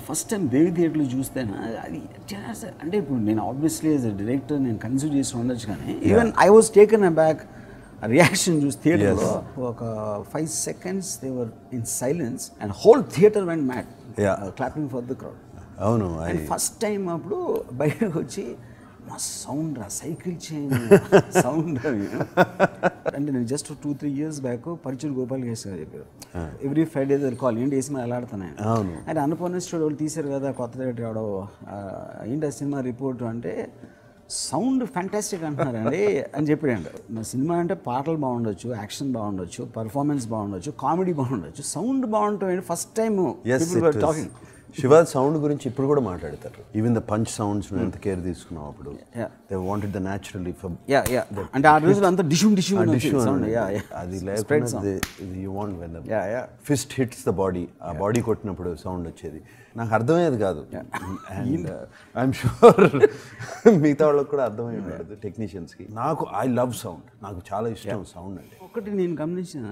First time దేవి థియేటర్లో చూస్తేనా అది అంటే ఇప్పుడు నేను ఆబ్వియస్లీ యాజ్ అ డైరెక్టర్ నేను కన్సిడర్ చేసి ఉండొచ్చు కానీ even I was taken a back reaction చూసి థియేటర్లో ఒక 5 seconds they were in silence and whole theatre went mad clapping for the crowd. అవును. అండ్ ఫస్ట్ టైం అప్పుడు బయటకు వచ్చి మా సౌండ్ రా సైకిల్ చైన్ సౌండ్ అంటే నేను జస్ట్ 2-3 years బ్యాక్ పరిచయం గోపాల్ గారు చెప్పారు ఎవ్రీ Friday కాల్ ఏంటి ఏ సినిమా ఎలా ఆడుతున్నాయి అంటే అనుపూర్ణ స్టూడియో వాళ్ళు తీశారు కదా కొత్త డైరెక్టర్ ఎవడో ఏంటి ఆ సినిమా రిపోర్ట్ అంటే సౌండ్ ఫ్యాంటాస్టిక్ అంటున్నారండి అని చెప్పాడు. మా సినిమా అంటే పాటలు బాగుండొచ్చు, యాక్షన్ బాగుండొచ్చు, పర్ఫార్మెన్స్ బాగుండొచ్చు, కామెడీ బాగుండొచ్చు, సౌండ్ బాగుంటుంది. First time talking Siva sound గురించి ఇప్పుడు కూడా మాట్లాడతారు. ఈవెన్ ద పంచ్ సౌండ్స్ ఎంత కేర్ తీసుకున్నావు అప్పుడు they wanted the naturally from అంటే ఆ రోజులు అంతా డిష్యూమ్ అది లేకపోతే you want when fist hits the body ఆ బాడీ కొట్టినప్పుడు సౌండ్ వచ్చేది. నాకు అర్థమయ్యేది కాదు అండ్ ఐఎమ్ షూర్ మిగతా వాళ్ళకి కూడా అర్థమై ఉండదు టెక్నీషియన్స్కి. నాకు ఐ లవ్ సౌండ్, నాకు చాలా ఇష్టం సౌండ్ అంటే. ఒకటి నేను గమనించిన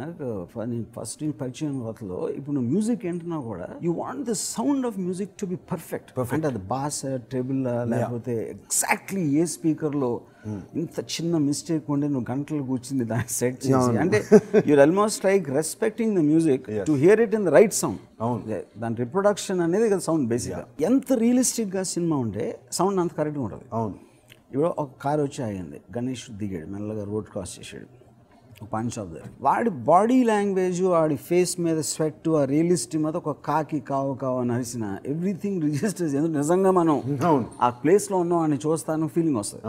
నేను ఫస్ట్ పరిచయం కొత్తలో ఇప్పుడు నువ్వు మ్యూజిక్ ఏంటున్నా కూడా you want the sound of music to be perfect. అంటే అది బాస్ ట్రెబుల్ లేకపోతే ఎగ్జాక్ట్లీ ఏ స్పీకర్లో ఇంత చిన్న మిస్టేక్ ఉండి నువ్వు గంటలు కూర్చుంది దాన్ని సెట్ చేసి అంటే you're almost like respecting the music to hear it in the right sound. దాని రిప్రొడక్షన్ అనేది సౌండ్ బేసిక్గా ఎంత రియలిస్టిక్గా సినిమా ఉంటే సౌండ్ అంత కరెక్ట్గా ఉంటుంది. అవును. ఇప్పుడు ఒక కార్ వచ్చి ఆగింది, గణేష్ దిగాడు, మెల్లగా రోడ్ క్రాస్ చేసాడు, ఒక పాన్ షాప్ దగ్గర వాడి బాడీ లాంగ్వేజ్ వాడి ఫేస్ మీద స్వెట్ ఆ రియలిస్టిక్ మీద ఒక కాకి కావు కావు అని అరిసిన ఎవ్రీథింగ్ రిజిస్టర్స్. ఎందుకు నిజంగా మనం ఆ ప్లేస్లో ఉన్నాం అని చూస్తాను ఫీలింగ్ వస్తుంది.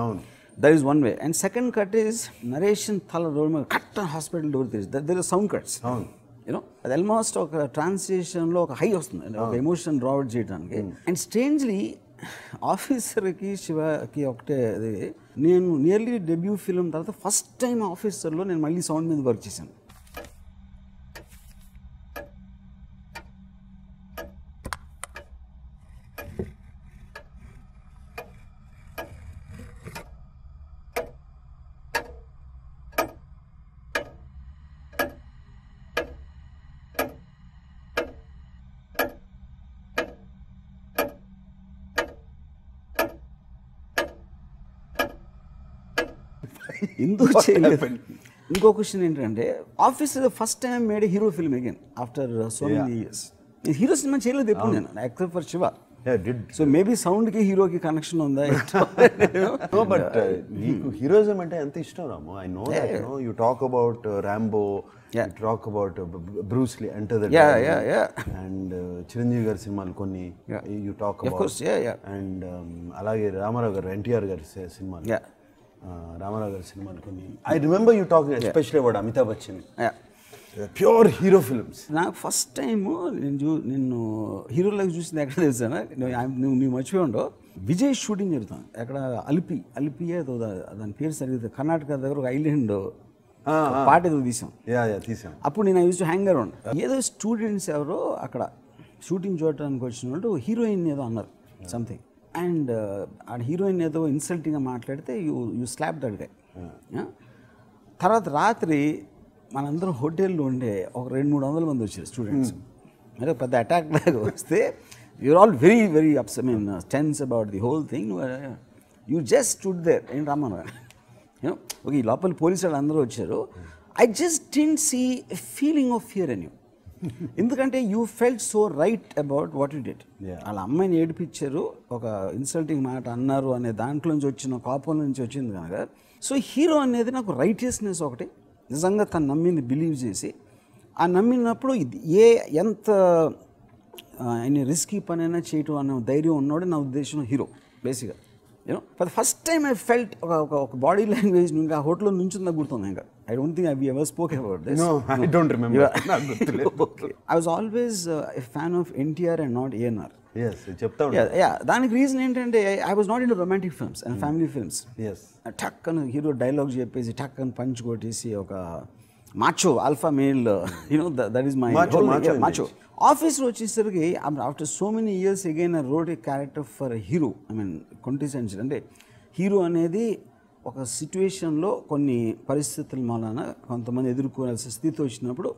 That is one way. And second cut is narration తల రోడ్ మీద కట్ హాస్పిటల్ డోర్ తీసి there is sound cuts. You know అది ఆల్మోస్ట్ ఒక ట్రాన్స్లేషన్లో ఒక హై వస్తుంది, ఒక ఎమోషన్ డ్రావుట్ చేయడానికి. అండ్ స్ట్రేంజ్లీ ఆఫీసర్కి శివకి ఒకటే అది నేను నియర్లీ డెబ్యూ ఫిల్మ్ తర్వాత ఫస్ట్ టైం ఆఫీసర్లో నేను మళ్ళీ సౌండ్ మీద వర్క్ చేశాను. ఎందుకు చేయలేదు? ఇంకో క్వశ్చన్ ఏంటంటే officer first time made hero film again after so many years. Hero సినిమా చేయలేదు ఎప్పుడు నేను except for Shiva. So maybe సౌండ్కి హీరోకి కనెక్షన్ ఉందా? బట్ నీకు హీరోయిజం అంటే ఎంత ఇష్టం Ramu. I know that you talk about Rambo, you talk about Bruce Lee enter the and Chiranjeevi గారి సినిమాలు కొన్ని యు టాక్ అబౌట్ అండ్ అలాగే రామారావు గారు ఎన్టీఆర్ గారి సినిమాలు రామారావు గారి సినిమాలు కొన్ని. I remember you talking especially about Amitabh Bachchan, pure hero films. నాకు ఫస్ట్ టైము నిన్ను హీరోలకు చూసింది ఎక్కడ తెలుసాను, నువ్వు మర్చిపోయి ఉండవు. విజయ్ షూటింగ్ జరుగుతాను ఎక్కడ అలిపియే దాని పేరు సరిగ్గా కర్ణాటక దగ్గర ఒక ఐలాండ్ పాట ఏదో తీసాం. అప్పుడు నేను యూజ్ టు హ్యాంగ్ అరౌండ్. ఏదో స్టూడెంట్స్ ఎవరో అక్కడ షూటింగ్ చూడటానికి వచ్చిన వాళ్ళు హీరోయిన్ ఏదో అన్నారు సంథింగ్. అండ్ ఆ హీరోయిన్ ఏదో ఇన్సల్టింగ్గా మాట్లాడితే యూ స్లాప్ దట్ గై. తర్వాత రాత్రి మనందరం హోటల్లో ఉండే ఒక 200-300 మంది వచ్చారు స్టూడెంట్స్. అంటే పెద్ద అటాక్ లాగా వస్తే you're all very very upset I mean tense about the whole thing. You just stood there. ఏం రమ్మను ఓకే, ఈ లోపల పోలీసు వాళ్ళు అందరూ వచ్చారు. I just didn't see a feeling of fear in you. ఎందుకంటే you felt so right about what you did. వాళ్ళ అమ్మాయిని ఏడిపించారు, ఒక ఇన్సల్టింగ్ మాట అన్నారు అనే దాంట్లో నుంచి వచ్చిన కోపం నుంచి వచ్చింది కనుక. సో హీరో అనేది నాకు రైటియస్నెస్ ఒకటి, నిజంగా తను నమ్మింది బిలీవ్ చేసి ఆ నమ్మినప్పుడు ఎంత రిస్కీ పని అయినా చేయటం అనే ధైర్యం ఉన్నాడు నా ఉద్దేశంలో హీరో బేసిక్గా. You know for the first time I felt ఒక బాడీ లాంగ్వేజ్ ఇంకా ఆ హోటల్లో నుంచి నాకు గుర్తుంది. ఇంకా I don't think we ever spoke about this. No, I don't remember. Okay. I was always a fan of NTR and not ANR. Yes, చెప్తా ఉంటా. Yeah, దానికి రీజన్ ఏంటంటే I was not into romantic films and family films. Yes. టక్ అని hero dialogue చెప్పేసి టక్ అని punch కొట్టేసి ఒక macho alpha male, you know that is my macho. ఆఫీస్లో వచ్చేసరికి after so many years again I wrote a character for a hero. I mean quintessence అంటే హీరో అనేది ఒక సిచ్యువేషన్లో కొన్ని పరిస్థితుల వలన కొంతమంది ఎదుర్కోవాల్సిన స్థితి వచ్చినప్పుడు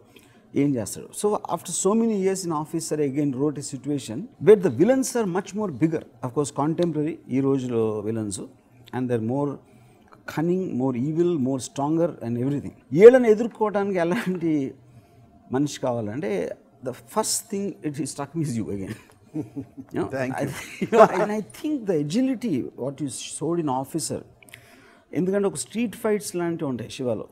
ఏం చేస్తాడు. So after so many years in Officer again wrote a situation where the villains are much more bigger, of course contemporary ఈ రోజులో villains, and they're more cunning, more evil, more stronger and everything. వీళ్ళని ఎదుర్కోవడానికి ఎలాంటి మనిషి కావాలంటే the first thing it struck me is you again. And I think the agility what you showed in Officer, ఎందుకంటే ఒక street fights లాంటివి ఉంటాయి శివాలో,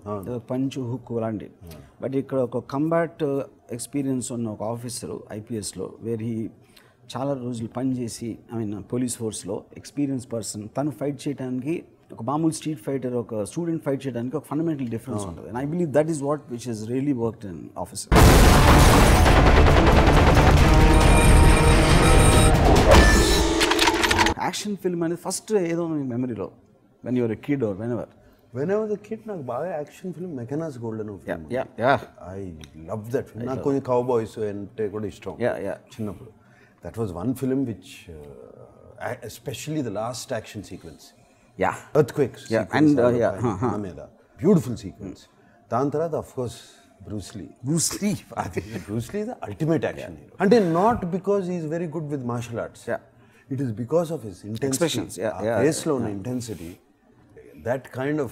పంచు హుక్ లాంటివి, బట్ ఇక్కడ ఒక కంబాట్ ఎక్స్పీరియన్స్ ఉన్న ఒక ఆఫీసరు ఐపీఎస్లో వేర్ హీ చాలా రోజులు పనిచేసి పోలీస్ ఫోర్స్లో ఎక్స్పీరియన్స్ పర్సన్, తను ఫైట్ చేయడానికి ఒక మామూలు స్ట్రీట్ ఫైటర్ ఒక స్టూడెంట్ ఫైట్ చేయడానికి ఒక ఫండమెంటల్ డిఫరెన్స్ ఉంటుంది. And I believe that is what which he's really worked in Officer. Action film అనేది ఫస్ట్ ఏదో మీ మెమరీలో when you're a kid or whenever the kid నాకు బాగా action film Mackenna's golden film, I love that film. నాకు కొంచెం cowboys అంటే కూడా ఇష్టం చిన్నప్పుడు. That was one film which especially the last action sequence, earthquakes మీద beautiful sequence. దాని తర్వాత of course Bruce Lee the ultimate action hero. అంటే not because he is very good with martial arts, it is because of his intensity, face lo na intensity, that kind of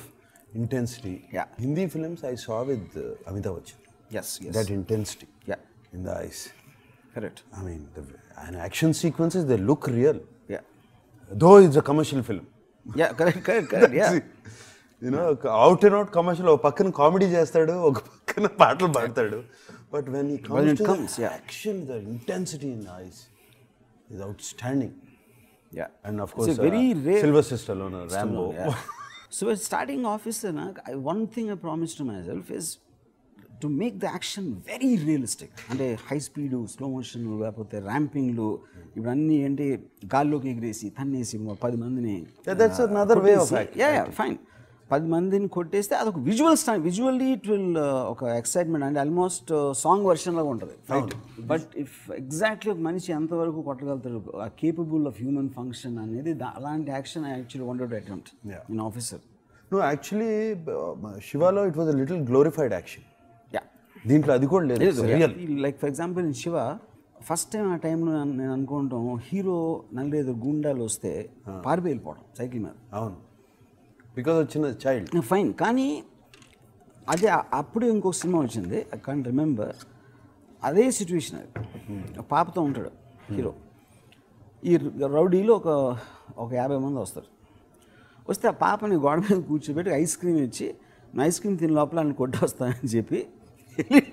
intensity. Hindi films I saw with Amitabh Bachchan, yes that intensity in the eyes, correct. I mean and action sequences, they look real, though it's a commercial film, correct you know, out and out commercial. ఒక పక్కన comedy చేస్తాడు, ఒక పక్కన పాటలు పాడతాడు, but when he comes to the action, the intensity in the eyes is outstanding. And of course very rare Sylvester Stallone, Rambo. So starting Officer, one thing I promised to myself is to make the action very realistic. అంటే high speed, slow motion, లేకపోతే ర్యాంపింగ్లు, ఇవన్నీ ఏంటి గాల్లోకి ఎగిరేసి తన్నేసి 10 మందిని, that's another way of acting. Fine, 10 మందిని కొట్టేస్తే అదొక visually it will ఒక ఎక్సైట్మెంట్ అంటే ఆల్మోస్ట్ సాంగ్ వర్షన్ లాగా ఉంటుంది ఫైట్. బట్ ఇఫ్ ఎగ్జాక్ట్లీ ఒక మనిషి ఎంతవరకు కొట్టగలుగుతాడు, కేపబుల్ ఆఫ్ హ్యూమన్ ఫంక్షన్ అనేది, అలాంటి action I actually wanted to attempt in officer. No, actually శివాలో it was a little glorified action. దీంట్లో అది కూడా లేదు, real. Like for example in Shiva first time ఆ టైంలో నేను అనుకుంటాం హీరో 4-5 గుండాలు వస్తే పారిపోయి వెళ్ళిపోవడం సైకిల్ మీద. అవును, బికాజ్ వచ్చిన చైల్డ్ ఫైన్. కానీ అదే అప్పుడే ఇంకొక సినిమా వచ్చింది, ఐ కాంట్ రిమెంబర్, అదే సిచ్యువేషన్. అది పాపతో ఉంటాడు హీరో, ఈ రౌడీలో ఒక 50 మంది వస్తారు. వస్తే ఆ పాపని గోడ మీద కూర్చోబెట్టి ఐస్ క్రీమ్ ఇచ్చి, ఐస్ క్రీమ్ తిని లోపల అని కొట్టొస్తానని చెప్పి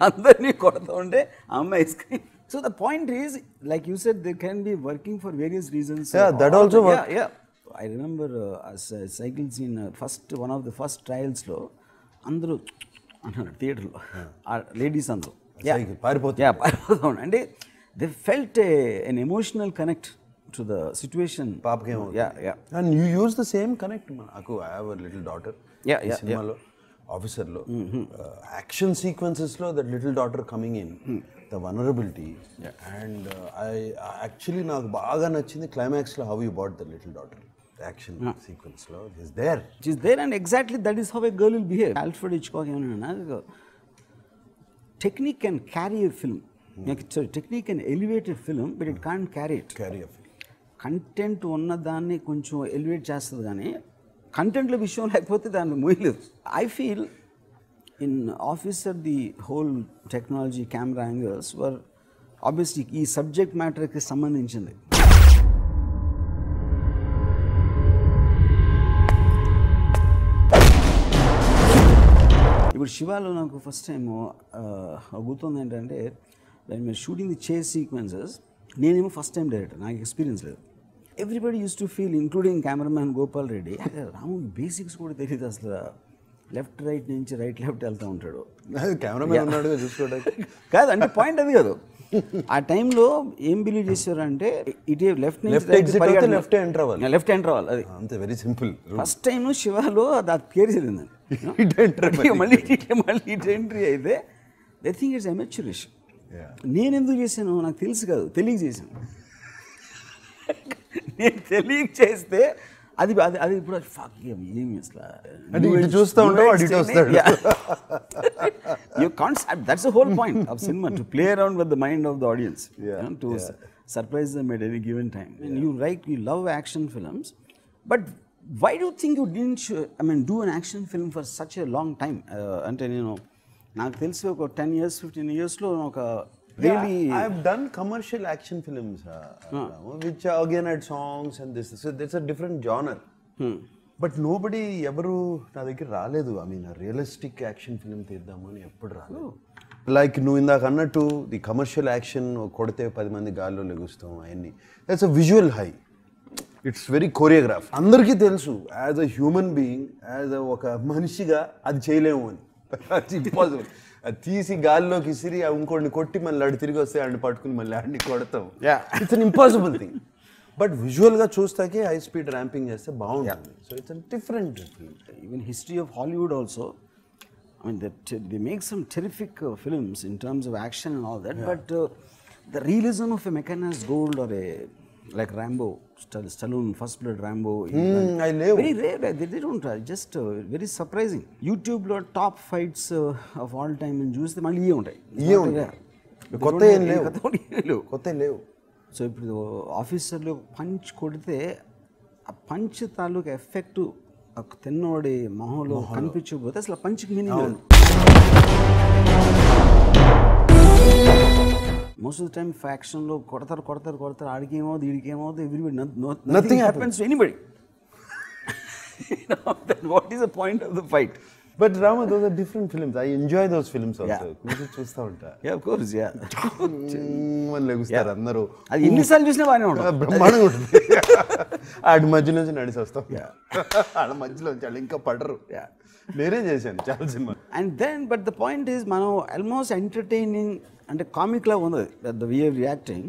అందరినీ కొడుతూ ఉంటే ఆ అమ్మాయి ice cream. So the point is like you said they can be working for various reasons. That also I remember cycle scene one of the first ట్రయల్స్లో అందరూ అంటున్నారు థియేటర్లో, లేడీస్ అందరూ పారిపోతాం అంటే they felt an emotional connect to the situation. పాపకేమో and you use the same connect. నాకు I have a little daughter. సినిమాలో ఆఫీసర్లో యాక్షన్ సీక్వెన్సెస్లో that little daughter coming in, the vulnerability, and I actually నాకు బాగా నచ్చింది క్లైమాక్స్లో how you bought the little daughter. Action sequence lo is there. It is there, and exactly that is how a girl will behave. Alfred Hitchcock technique can carry a film. Technique can elevate a film, but it can't carry a film. Content ఉన్న దాన్ని కొంచెం elevate చేస్తుంది కానీ కంటెంట్లో విషయం లేకపోతే దాన్ని మూయలేదు. I feel in Officer the whole technology, camera angles were obviously ఈ subject మ్యాటర్కి సంబంధించింది. ఇప్పుడు శివాలో నాకు ఫస్ట్ టైం గుర్తుంది ఏంటంటే, వెన్ మీరు షూటింగ్ ది చేస్ సీక్వెన్సెస్, నేనేమో ఫస్ట్ టైం డైరెక్టర్, నాకు ఎక్స్పీరియన్స్ లేదు. Everybody use to feel, including cameraman Gopal Reddy, Ramu basics కూడా తెలియదు అసలు, లెఫ్ట్ రైట్ నుంచి రైట్ లెఫ్ట్ వెళ్తూ ఉంటాడు. కెమెరామ్యాన్ ఉన్నాడు చూసుకోవడానికి కాదు అంటే పాయింట్ అది కాదు. ఆ టైంలో ఏం బిలీవ్ చేశారు అంటే ఇటే లెఫ్ట్ నుంచి లెఫ్ట్ ఎంటర్ అవ్వాలి, అది అంతే, వెరీ సింపుల్. ఫస్ట్ టైం శివాలో అది కేర్ చేసింది. మళ్ళీ ఎంట్రీ అయితే దే థింక్ ఇట్స్ అమెచ్యూరిష్. నేను ఎందుకు చేశాను నాకు తెలుసు కాదు, తెలియక చేశాను. నేను తెలియక చేస్తే అది అది ఇప్పుడు ఏమి అసలు చూస్తూ ఉంటావు, You can't. That's the whole point of cinema, to play around with the mind of the audience, to surprise them at any given time. And you love action films, but why do you think you didn't? Do an action film for such a long time? అంటే నేను నాకు తెలిసి ఒక 10 years, 15 years లో ఒక really. I've done commercial action films, which again had songs and this. So it's a different genre. But nobody ఎవరు నా దగ్గర రాలేదు. రియలిస్టిక్ యాక్షన్ ఫిల్మ్ తీద్దాము అని ఎప్పుడు రాలేదు. లైక్ నువ్వు ఇందాక అన్నట్టు ది కమర్షియల్ యాక్షన్ కొడితే 10 మంది గాల్లో లెగుస్తాం అవన్నీ. That's a visual high. It's very choreograph. అందరికీ తెలుసు as a human being, as ఒక మనిషిగా అది చేయలేము అని. అది ఇంపాసిబుల్. అది తీసి గాల్లోకి ఇసిరి ఇంకోటిని కొట్టి మళ్ళీ అడి తిరిగి వస్తే ఆడిని పట్టుకుని మళ్ళీ ఆడిని కొడతాం. It's an impossible thing. But విజువల్గా చూస్తాకే హై స్పీడ్ ర్యాంపింగ్ చేస్తే బాగుంటుంది. So it's a different film. Even history of Hollywood also, they make some terrific films in terms of action and all that, but the realism of a mechanized gold or a like Rambo, Stallone, First Blood Rambo, very rare. They don't just very surprising. YouTube lo top fights of all time and చూస్తే మళ్ళీ ఇయే ఉంటాయి. కొత్త ఏం లేవు. So ఇప్పుడు ఆఫీసర్లు punch కొడితే ఆ పంచ్ తాలూకు ఎఫెక్ట్ తిన్నోడి మొహంలో కనిపించకపోతే అసలు పంచ్కి మీనింగ్ లేదు. మోస్ట్ ఆఫ్ ద టైమ్ ఫ్యాక్షన్లో కొడతారు ఆడికేమవుతుంది వీడికేమవుతుంది, everybody nothing happens to anybody. What is the point of the fight? But Rama, those are different films. I enjoy those films also. చూస్తూ ఉంటా. Of course, లెగుస్తారు అందరూ. అది ఎన్నిసార్లు చూసినా బాగానే ఉంటుంది. బ్రహ్మాండంగా ఉంటుంది. ఆడి మధ్య నుంచి నడిచి వస్తాం. ఆడ మధ్యలో వాళ్ళు ఇంకా పడరు. నేనే చేశాను చాలా సినిమా. And then but the point is మనం ఆల్మోస్ట్ ఎంటర్టైనింగ్ అంటే కామిక్ లా ఉంది the way of reacting.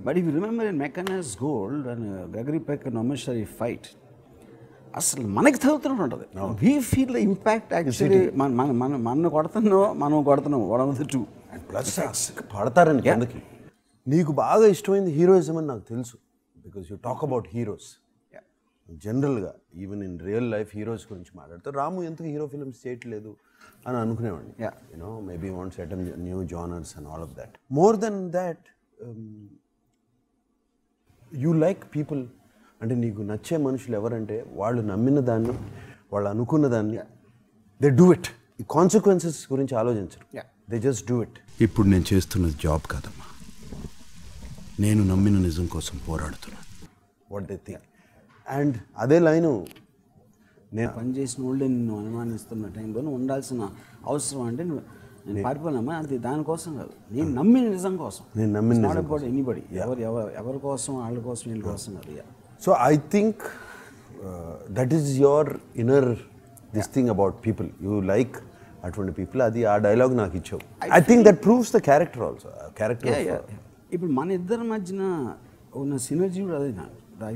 But if you remember in mechanized gold and గగరి పెక్ నమేశ్వరి ఫైట్, అసలు మనకి తగ్గుతున్నట్టు ఉంటుంది. We feel the impact actually. మనం కొడుతున్నాం one of the two. Plus పడతారని కిందకి. నీకు బాగా ఇష్టమైంది హీరోయిజం అని నాకు తెలుసు, because you talk about heroes జనరల్గా. Even in real life heroes గురించి మాట్లాడుతారు. రాము ఎందుకు హీరో ఫిల్మ్స్ చేయట్లేదు అని అనుకునేవాడిని. Maybe want set new genres and all of that. More than that, you like people. అంటే నీకు నచ్చే మనుషులు ఎవరంటే వాళ్ళు నమ్మిన దాన్ని, వాళ్ళు అనుకున్న దాన్ని దే డూ ఇట్. ఈ కాన్సిక్వెన్సెస్ గురించి ఆలోచించరు. They just do it. ఇప్పుడు నేను చేస్తున్నది జాబ్ కాదమ్మా, నేను నమ్మిన నిజం కోసం పోరాడుతున్నాను. What they think. అండ్ అదే లైను నేను పనిచేసిన వాళ్ళే నిన్ను అనుమానిస్తున్న టైంలో ఉండాల్సిన అవసరం అంటే నేను పారిపోయినామా, అది దానికోసం కాదు, నేను నమ్మిన నిజం కోసం. నేను నమ్మిన అబౌట్ ఎనీబడి, ఎవరి కోసం, వాళ్ళ కోసం, వీళ్ళ కోసం కాదు. So I think that is your inner this thing about people. You like అటువంటి people. అది ఆ డైలాగ్ నాకు ఇచ్చావు. I think that proves the character also. ఇప్పుడు మన ఇద్దరి మధ్యన ఉన్న సినర్జీ కూడా అదే.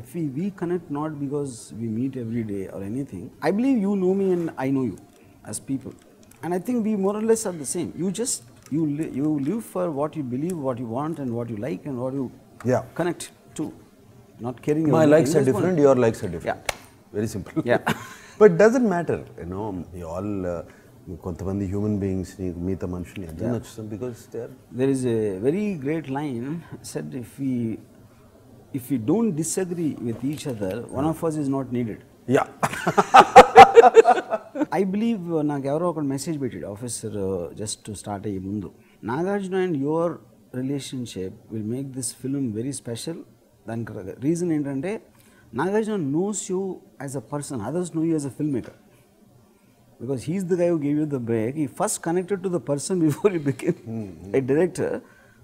If we connect not because we meet every day or anything, I believe you know me and I know you as people, and I think we more or less are the same. You live for what you believe, what you want, and what you like, and what you connect to. Not caring. My likes are different, your likes are different. Very simple. But doesn't matter, we all కొంతమంది human beings మిగతా మనుషుల్ని ఎందుకు నచ్చుతాం, because there is a very great line said, if we don't disagree with each other, one of us is not needed. I believe నాకు ఎవరో ఒక message పెట్టాడు officer just to start అయ్యే ముందు, Nagarjuna and your relationship will make this film very special. దానికి reason ఏంటంటే Nagarjuna knows you as a person, others know you as a filmmaker, because he's the guy who gave you the break. He first connected to the person before he became a director.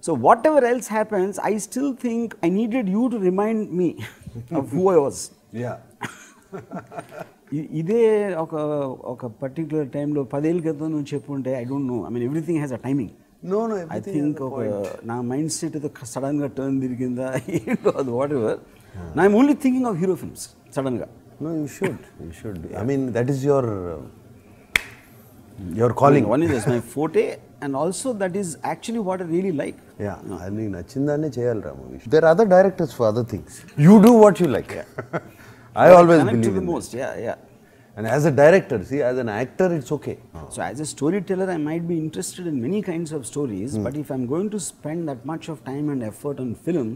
So whatever else happens, I still think I needed you to remind me of who I was. ఇదే ఒక particular టైంలో 10 ఏళ్ళ క్రితం నువ్వు చెప్పుంటే, I don't know, I mean everything has a timing. I think నా mind set ఏదో సడన్గా టర్న్ తిరిగిందా ఏంటో అది, what ever. I'm only thinking of hero films సడన్గా. No, you should. I mean, that is your calling. One is my forte, and also that is actually what I really like. అది నీకు నచ్చిందాన్నే చేయాలి రాము. There are other directors for other things. You do what you like. I always believe in most. And as a director, see, as an actor, it's okay. So as a storyteller, I might be interested in many kinds of stories, but if I'm going to spend that much of time and effort on film,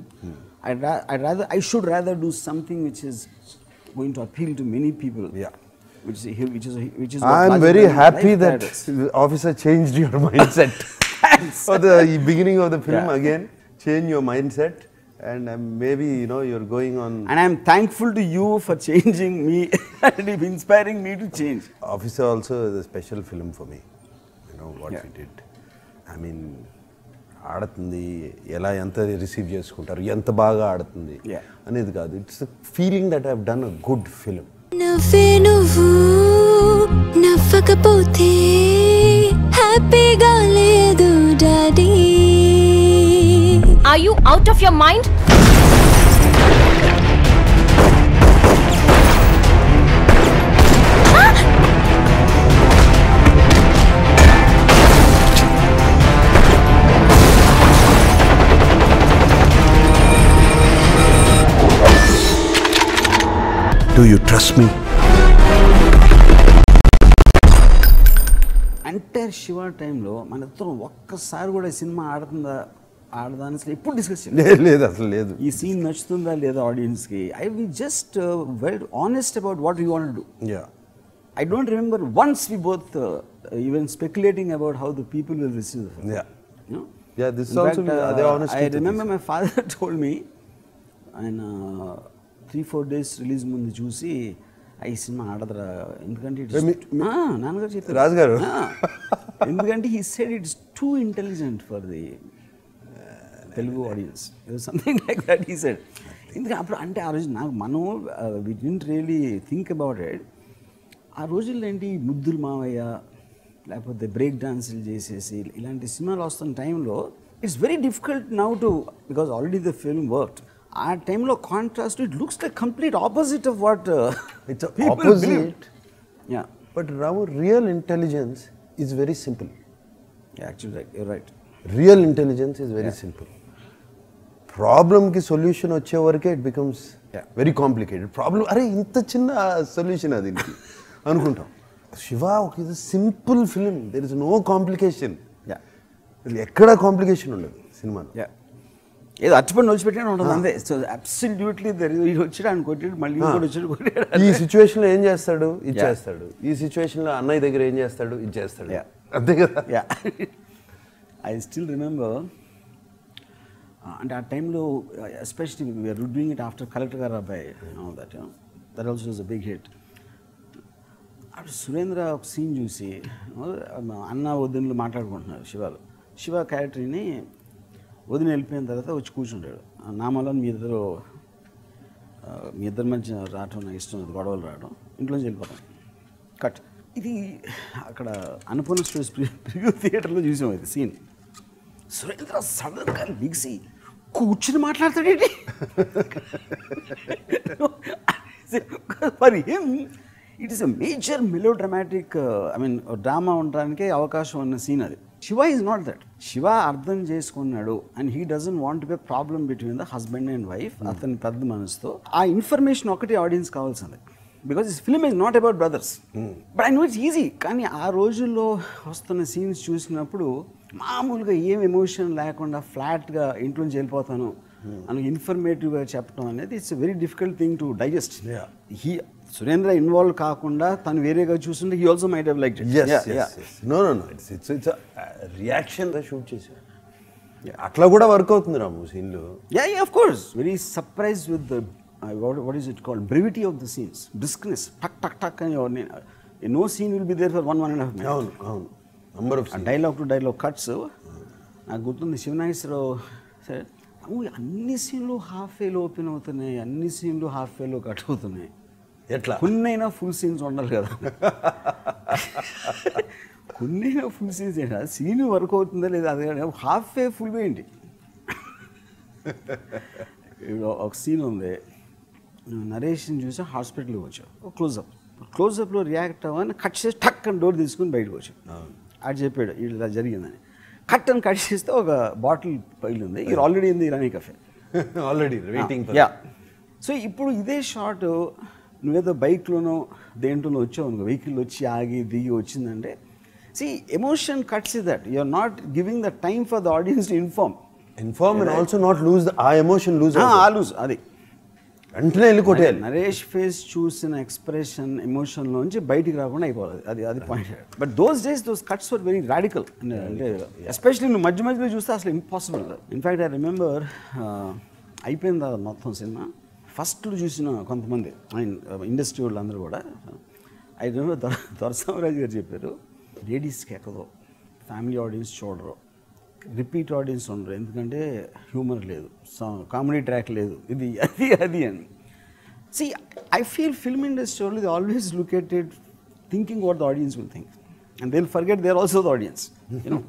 I should rather do something which is going to appeal to many people. Yeah. Which is what I'm very happy that the officer changed your mindset. For the beginning of the film, again, change your mindset. And maybe, you're going on. And I'm thankful to you for changing me and inspiring me to change. Officer also is a special film for me. You know what we did. I mean, ఆడుతుంది ఎలా ఎంత receive చేసుకుంటారు ఎంత బాగా ఆడుతుంది అనేది కాదు. It's feeling that I have done a good film. నవ్వే నువ్వు నవ్వకపోతే హ్యాపీగా లేదు daddy. Are you out of your mind? Do you trust me? Entire Shiva టైంలో మన ఇద్దరం ఒక్కసారి కూడా సినిమా ఆడదాని అసలు ఎప్పుడు డిస్కస్ లేదు అసలు లేదు. ఈ సీన్ నచ్చుతుందా లేదా ఆడియన్స్కి. I we just very honest about what you want to do. I don't remember once we both even speculating about how the people will receive the film. Yeah, this is also the honesty. I remember my father told me, and 3-4 days release ముందు చూసి ఈ cinema ఆడదురా ఎందుకంటే నాన్నగారు చెప్పారు రాజు గారు ఎందుకంటే he said it's too intelligent for the Telugu audience. It was something like that he said. ఎందుకంటే అప్పుడు అంటే ఆ రోజు నాకు we didn't really think about it. ఆ రోజుల్లో ఏంటి ముద్దులు మావయ్య లేకపోతే బ్రేక్ డాన్సులు చేసేసి ఇలాంటి సినిమాలు వస్తున్న టైంలో it's very difficult now to because already the film worked. ఆ టైంలో contrast it looks like complete opposite of what it's opposite. Yeah but Rao real intelligence is very simple. Actually you're right. Real intelligence is very simple. ప్రాబ్లమ్కి solution వచ్చే వరకే it becomes very complicated. Problem అరే ఇంత చిన్న solution అది అనుకుంటాం. శివ ఒక ఇది simple film. There is no complication. ఎక్కడ కాంప్లికేషన్ ఉండదు సినిమాలో. ఏదో అచ్చిపడి నొలిచిపెట్టిన ఉంటుంది అంతే. సో అబ్సల్యూట్లీ వచ్చాడు ఆయన కొట్టాడు మళ్ళీ ఇంకోటి వచ్చాడు కొట్టాడు. ఈ సిచ్యువేషన్లో ఏం చేస్తాడు ఇది చేస్తాడు. ఈ సిచ్యువేషన్లో అన్నయ్య దగ్గర ఏం చేస్తాడు ఇది చేస్తాడు. అంతే కదా. ఐ స్టిల్ రిమెంబర్ అంటే ఆ టైంలో especially we're doing it after Collector Gari Abbayi that also was a big hit. అప్పుడు సురేంద్ర ఒక సీన్ చూసి అన్న వదినలు మాట్లాడుకుంటున్నారు శివ క్యారెక్టర్ని వదిన వెళ్ళిపోయిన తర్వాత వచ్చి కూర్చుంటాడు. నామాలో మీ ఇద్దరి మధ్య రావటం నాకు ఇష్టం అది గొడవలు రావడం ఇంట్లోంచి వెళ్ళిపోతాం కట్. ఇది అక్కడ అన్నపూర్ణ స్టూడియోస్ ప్రివ్యూ థియేటర్లో చూసాం ఇది సీన్. సురేంద్ర సడన్గా లిగిసి కూర్చుని మాట్లాడతాడేంటి. For him it is a major melodramatic drama ఉండడానికి అవకాశం ఉన్న సీన్ అది. Shiva is not that. Shiva అర్థం చేసుకున్నాడు and he doesn't want to be problem between the husband and wife. అతని పెద్ద మనసుతో ఆ ఇన్ఫర్మేషన్ ఒకటి ఆడియన్స్ కావాల్సింది. Because this film is not about brothers. But I know it's easy. కానీ ఆ రోజుల్లో వస్తున్న సీన్స్ చూసినప్పుడు మామూలుగా ఏం ఎమోషన్ లేకుండా ఫ్లాట్గా ఇంట్లోంచి వెళ్ళిపోతాను అని ఇన్ఫర్మేటివ్గా చెప్పడం అనేది it's very difficult thing to digest. Surendra involve కాకుండా తను వేరేగా చూస్తుంటే he also might have liked it. No it's reaction shoot చేశారు. అట్లా కూడా వర్క్ అవుతుంది రాము సీన్లు. Of course very surprise with what is it called brevity of the scenes, briskness, tuck and no scene will be there for 1.5 minutes. అవును number of dialogue to dialogue cuts. నాకు గుర్తుంది శివనాగేశ్వరరావు సరే అన్ని సీన్లు హాఫ్ వేలో open అవుతున్నాయి, అన్ని సీన్లు హాఫ్ వేలో కట్ అవుతున్నాయి. ఎట్లా కొన్నైనా ఫుల్ సీన్స్ ఉండాలి కదా. కొన్నైనా ఫుల్ సీన్స్ ఏంటి సీన్ వర్క్ అవుతుందా లేదా అది హాఫ్ వే ఫుల్ వే ఏంటి. ఒక సీన్ ఉంది నరేషన్ చూసి హాస్పిటల్కి వచ్చావు క్లోజప్లో రియాక్ట్ అవ్వని కట్ చేసి టక్ అని డోర్ తీసుకుని బయటకు వచ్చావు. అది చెప్పాడు ఇలా జరిగిందని. కట్ అని కట్ చేస్తే ఒక బాటిల్ పగిలింది. ఇది ఆల్రెడీ ఉంది ఇరానీ కఫే ఆల్రెడీ వెయిటింగ్. సో ఇప్పుడు ఇదే షాట్ నువ్వేదో బైక్లోనో దేంట్లోనో వచ్చావు అనుకో, వెహికల్ వచ్చి ఆగి దిగి వచ్చిందంటే, see, emotion cuts is that you're not giving the time for the audience to inform and also not lose ఆ ఎమోషన్ లూజ్ lose అది వెంటనే వెళ్ళి కొట్టేయాలి. నరేష్ ఫేస్ చూసిన ఎక్స్ప్రెషన్ ఎమోషన్లోంచి బయటికి రాకుండా అయిపోవాలి, అది point. But those days those cuts were very radical, అంటే ఎస్పెషలీ నువ్వు మధ్య మధ్యలో చూస్తే అసలు ఇంపాసిబుల్. ఇన్ఫ్యాక్ట్ ఐ రిమెంబర్ అయిపోయిన తర్వాత మొత్తం సినిమా ఫస్ట్ చూసిన కొంతమంది ఇండస్ట్రీ వాళ్ళు అందరూ కూడా, ఐ రిమెంబర్ దొరసామరాజు గారు చెప్పారు, లేడీస్కి ఎక్కదో, ఫ్యామిలీ ఆడియన్స్ చూడరు, రిపీట్ ఆడియన్స్ ఉండరు, ఎందుకంటే హ్యూమర్ లేదు, కామెడీ ట్రాక్ లేదు, ఇది అది అని. See, I feel film industry only, they always look at it thinking what the audience will think, and they'll forget they're also the audience, you know.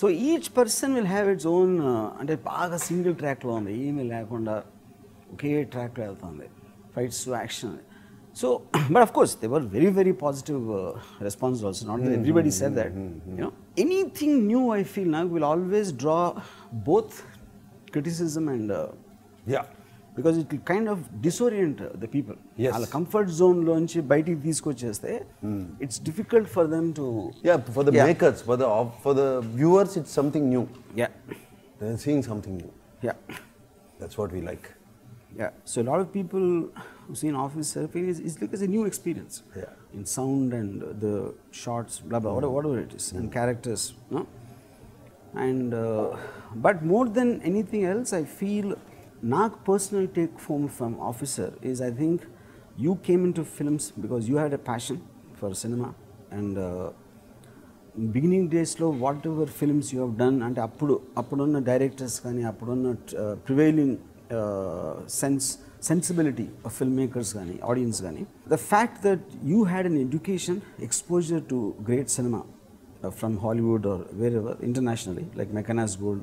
So each person will have its own, అంటే బాగా single ట్రాక్లో ఉంది, ఏమీ లేకుండా ఒకే ట్రాక్లో వెళ్తుంది, fights to action. So, but of course, there were very, very positive responses also. Not that everybody said that. You know, anything new, I feel now will always draw both criticism and because it will kind of disorient the people. Yes. Ala comfort zone lonchi baytiki teeskocheste, it's difficult for them to. For the makers, for the viewers, it's something new. Yeah. They're seeing something new. Yeah. That's what we like. Yeah, so a lot of people who see an officer feel it's like it's a new experience. Yeah. In sound and the shots, blah blah, whatever it is, and characters, no. And but more than anything else, I feel Nag personal take home from Officer is, I think you came into films because you had a passion for cinema, and beginning days lo whatever films you have done, and appuduన్న directors కానీ appuduన్న prevailing sensibility of filmmakers gani, audience gani, the fact that you had an education, exposure to great cinema from Hollywood or wherever internationally, like Mechanized Gold,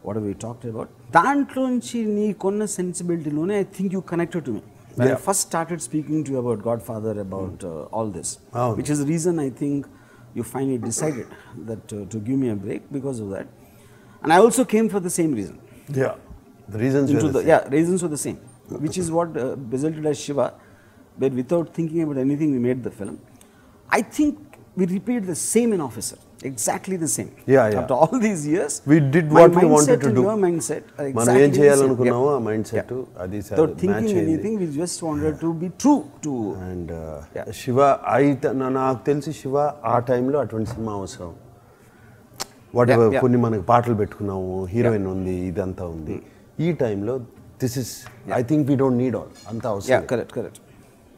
whatever we talked about, దాంట్లోంచి నీకున్న sensibility లోనే I think you connected to me. When I first started speaking to you about Godfather, about all this, which is the reason I think you finally decided that to give me a break because of that. And I also came for the same reason. Yeah. The reasons were the same. Yeah, reasons were the same, which is what resulted as Shiva, where without thinking about anything we made the film. I think we repeated the same in Officer, exactly the same. Yeah. After all these years, We did what we wanted to do. Your mindset are మనం exactly ఏం the చేయాలనుకున్నామో same. ఆ mind set అది Without thinking anything, we just wanted to be true to. And Shiva నాకు తెలిసి శివ ఆ టైంలో అటువంటి cinema అవసరం. వాట్ ఎవర్ కొన్ని మనకి పాటలు పెట్టుకున్నాము, హీరోయిన్ ఉంది, ఇదంతా ఉంది. ఈ టైంలో this is I think we don't need all అంత అవసరం. Correct.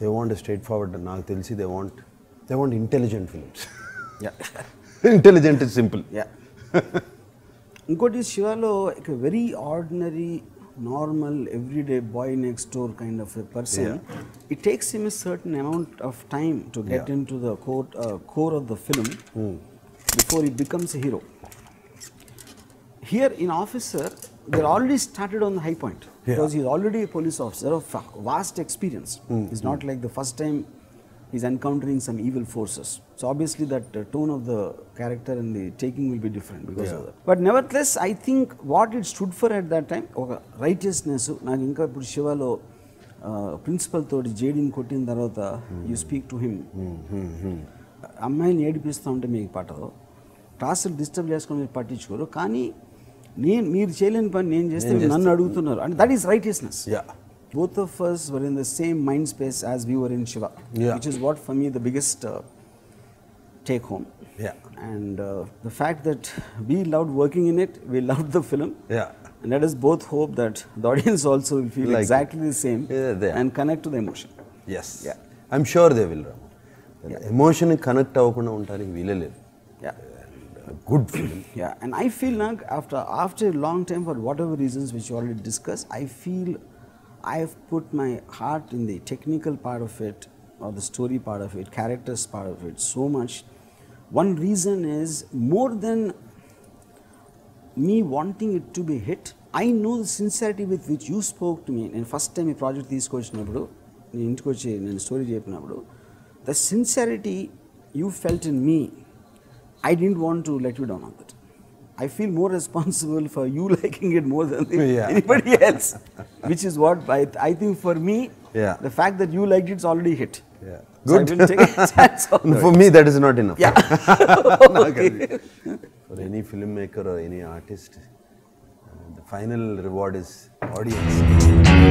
They want straightforward. నాకు తెలిసి they want intelligent films. Intelligent is simple. ఇంకోటి శివలో ఒక very ordinary normal everyday boy next door kind of a person. It takes him a certain amount of time to get into the core of the film before he becomes a hero. Here in Officer, they're already started on the high point because he's already a police officer of vast experience. It's not like the first time he's encountering some evil forces. So obviously that tone of the character and the taking will be different because of that. But nevertheless, I think what it stood for at that time, righteousness. నాకు ఇంకా ఇప్పుడు శివలో principal తోటి జేడీని కొట్టిన తర్వాత you speak to him, అమ్మాయిని ఏడిపిస్తూ ఉంటే మీకు పట్టదు, క్లాసులు డిస్టర్బ్ చేసుకొని మీరు పట్టించుకోరు, కానీ మీరు చేయలేని పని నేను చేస్తే నన్ను అడుగుతున్నారు, and that is righteousness. Both of us were in the same mind space as we were in Shiva, which is what for me the biggest take home. And the fact that we loved working in it, we loved the film, and let us both hope that the audience also will feel like exactly the same and connect to the emotion. I'm sure they will. Emotion connect అవ్వకుండా ఉంటానికి వీలలేదు. Good film. And I feel like after a long time, for whatever reasons which you already discussed, I feel I have put my heart in the technical part of it, or the story part of it, characters part of it so much. One reason is, more than me wanting it to be hit, I know the sincerity with which you spoke to me. And first time ఈ project తీసుకొచ్చినప్పుడు, నేను ఇంటికి వచ్చి నేను story చెప్పినప్పుడు, the sincerity you felt in me, I didn't want to let you down on that. I feel more responsible for you liking it more than anybody else, which is what I think for me Yeah. The fact that you liked it's already hit. Yeah. So I will take a chance on For me, that is not enough. Yeah. For any filmmaker or any artist, the final reward is audience.